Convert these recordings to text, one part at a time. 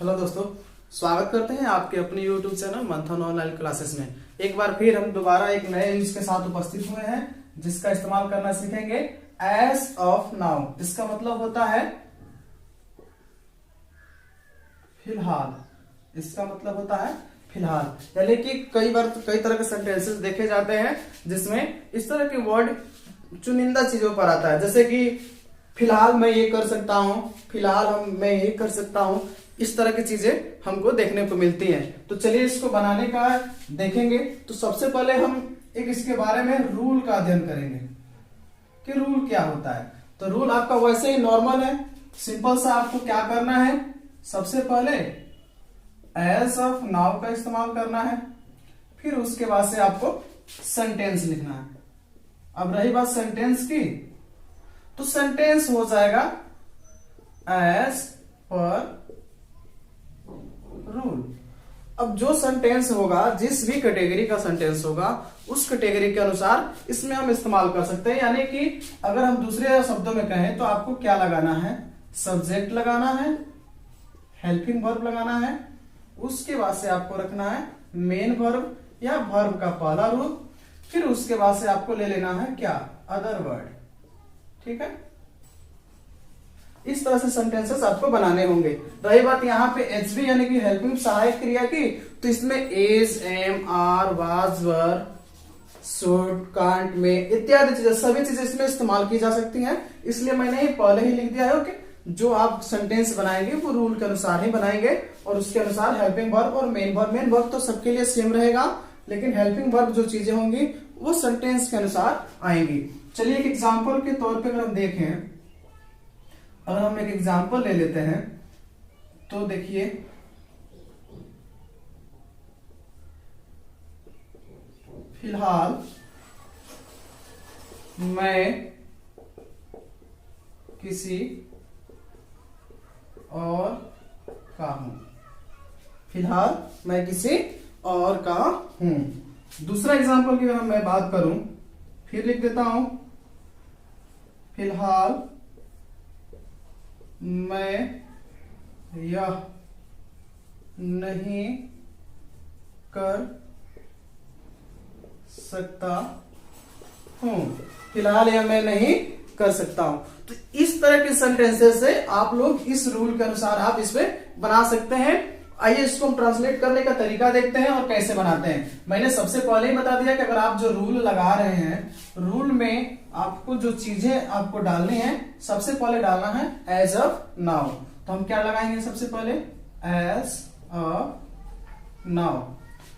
Hello दोस्तों, स्वागत करते हैं आपके अपने YouTube चैनल मंथन ऑनलाइन क्लासेस में। एक बार फिर हम दोबारा एक नए यूज के साथ उपस्थित हुए हैं जिसका इस्तेमाल करना सीखेंगे एज ऑफ नाउ। इसका मतलब होता है फिलहाल। इसका मतलब होता है फिलहाल, यानी कि कई बार कई तरह के सेंटेंसेस देखे जाते हैं जिसमें इस तरह के वर्ड चुनिंदा चीजों पर आता है, जैसे कि फिलहाल मैं ये कर सकता हूँ, फिलहाल मैं ये कर सकता हूँ। इस तरह की चीजें हमको देखने को मिलती हैं। तो चलिए इसको बनाने का देखेंगे। तो सबसे पहले हम एक इसके बारे में रूल का अध्ययन करेंगे कि रूल क्या होता है। तो रूल आपका वैसे ही नॉर्मल है, सिंपल सा। आपको क्या करना है, सबसे पहले एज ऑफ नाउ का इस्तेमाल करना है, फिर उसके बाद से आपको सेंटेंस लिखना है। अब रही बात सेंटेंस की, तो सेंटेंस हो जाएगा एज पर रूल। अब जो सेंटेंस होगा, जिस भी कैटेगरी का सेंटेंस होगा, उस कैटेगरी के अनुसार इसमें हम इस्तेमाल कर सकते हैं। यानी कि अगर हम दूसरे शब्दों में कहें तो आपको क्या लगाना है, सब्जेक्ट लगाना है, हेल्पिंग वर्ब लगाना है, उसके बाद से आपको रखना है मेन वर्ब या वर्ब का पहला रूप, फिर उसके बाद से आपको ले लेना है क्या, अदर वर्ड। ठीक है, इस तरह से सेंटेंसेस आपको बनाने होंगे। रही बात यहाँ पे एचबी यानी कि हेल्पिंग सहायक क्रिया की, तो इसमें is, am, are, was, were, should, can't, में इत्यादि चीजें, सभी चीजें इसमें इस्तेमाल की जा सकती हैं। इसलिए मैंने पहले ही लिख दिया है कि जो आप सेंटेंस बनाएंगे वो रूल के अनुसार ही बनाएंगे और उसके अनुसार हेल्पिंग वर्ब और मेन वर्ब। मेन वर्ब तो सबके लिए सेम रहेगा, लेकिन हेल्पिंग वर्ब जो चीजें होंगी वो सेंटेंस के अनुसार आएंगी। चलिए एक एग्जाम्पल के तौर पे अगर हम देखें, अगर हम एक एग्जाम्पल ले लेते हैं तो देखिए, फिलहाल मैं किसी और का हूं। फिलहाल मैं किसी और का हूं। दूसरा एग्जाम्पल की अगर मैं बात करूं, फिर लिख देता हूं, फिलहाल मैं यह नहीं कर सकता हूं। फिलहाल यह मैं नहीं कर सकता हूं। तो इस तरह के सेंटेंसेस से आप लोग इस रूल के अनुसार आप इसमें बना सकते हैं। आइए इसको हम ट्रांसलेट करने का तरीका देखते हैं और कैसे बनाते हैं। मैंने सबसे पहले ही बता दिया कि अगर आप जो रूल लगा रहे हैं, रूल में आपको जो चीजें आपको डालनी है, सबसे पहले डालना है एज ऑफ नाउ। तो हम क्या लगाएंगे, सबसे पहले एज ऑफ नाउ,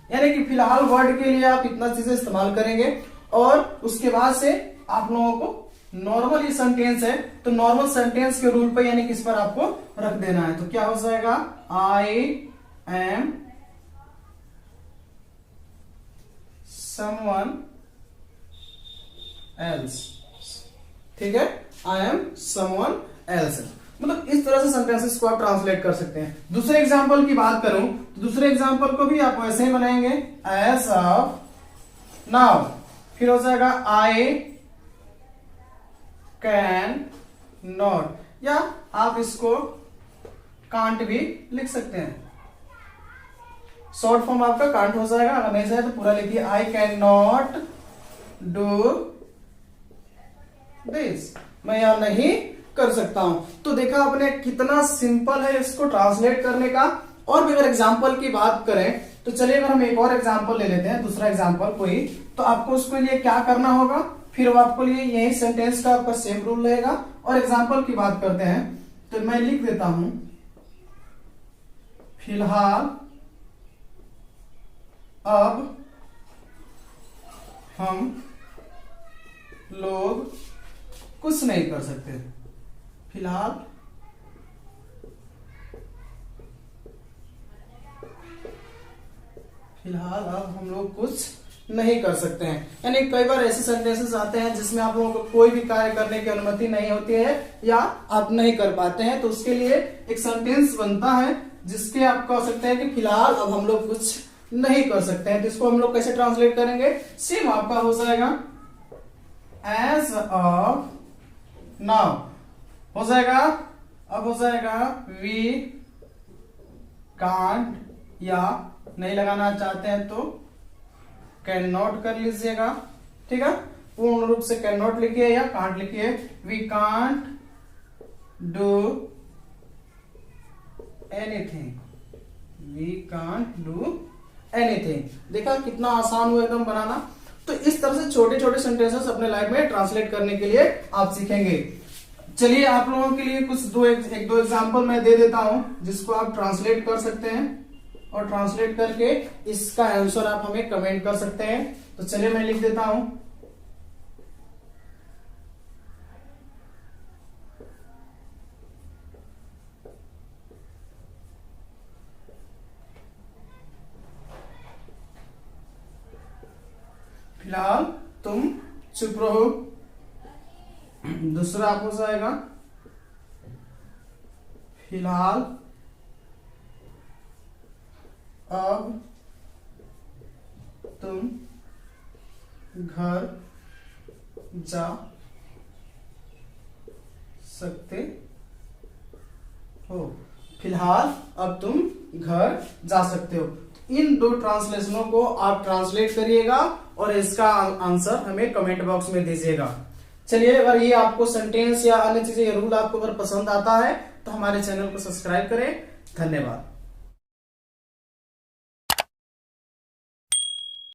यानी कि फिलहाल वर्ड के लिए आप इतना चीजें इस्तेमाल करेंगे। और उसके बाद से आप लोगों को नॉर्मल ये सेंटेंस है, तो नॉर्मल सेंटेंस के रूल पे यानी किस पर आपको रख देना है। तो क्या हो जाएगा, आई एम समवन एल्स। ठीक है, आई एम समवन एल्स। मतलब इस तरह से सेंटेंसेस को आप ट्रांसलेट कर सकते हैं। दूसरे एग्जांपल की बात करूं तो दूसरे एग्जांपल को भी आप वैसे ही बनाएंगे एज ऑफ नाउ, फिर हो जाएगा आई कैन नॉट, या आप इसको कांट भी लिख सकते हैं। शॉर्ट फॉर्म आपका कांट हो जाएगा, अगर नहीं जाए तो पूरा लिखिए, I can not do this, मैं यह नहीं कर सकता हूं। तो देखा आपने कितना सिंपल है इसको ट्रांसलेट करने का। और भी अगर एग्जांपल की बात करें तो चलिए अगर हम एक और एग्जांपल ले लेते हैं, दूसरा एग्जांपल कोई, तो आपको उसके लिए क्या करना होगा, फिर वो आपको लिए यही सेंटेंस का आपका सेम रूल रहेगा। और एग्जांपल की बात करते हैं तो मैं लिख देता हूं, फिलहाल अब हम लोग कुछ नहीं कर सकते। फिलहाल अब हम लोग कुछ नहीं कर सकते हैं। यानी कई बार ऐसे सेंटेंसेस आते हैं जिसमें आप लोगों को कोई भी कार्य करने की अनुमति नहीं होती है या आप नहीं कर पाते हैं, तो उसके लिए एक सेंटेंस बनता है जिसके आप कह सकते हैं कि फिलहाल अब हम लोग कुछ नहीं कर सकते हैं। तो इसको हम लोग कैसे ट्रांसलेट करेंगे, सेम आपका हो जाएगा एज ऑफ नाउ, हो जाएगा अब हो जाएगा वी कांट, या नहीं लगाना चाहते हैं तो कैन नॉट कर लीजिएगा। ठीक है, पूर्ण रूप से कैन नॉट लिखिए या कांट लिखिए। We can't do anything, we can't do anything. देखा कितना आसान हुआ एकदम बनाना। तो इस तरह से छोटे छोटे सेंटेंसेस अपने लाइफ में ट्रांसलेट करने के लिए आप सीखेंगे। चलिए आप लोगों के लिए कुछ एक दो एग्जांपल मैं दे देता हूं जिसको आप ट्रांसलेट कर सकते हैं, और ट्रांसलेट करके इसका आंसर आप हमें कमेंट कर सकते हैं। तो चलिए मैं लिख देता हूं। फिलहाल तुम चुप रहो। दूसरा आपको आएगा, फिलहाल अब तुम घर जा सकते हो। फिलहाल अब तुम घर जा सकते हो। इन दो ट्रांसलेशनों को आप ट्रांसलेट करिएगा और इसका आंसर हमें कमेंट बॉक्स में दीजिएगा। चलिए, अगर ये आपको सेंटेंस या अन्य चीजें, रूल आपको अगर पसंद आता है तो हमारे चैनल को सब्सक्राइब करें। धन्यवाद।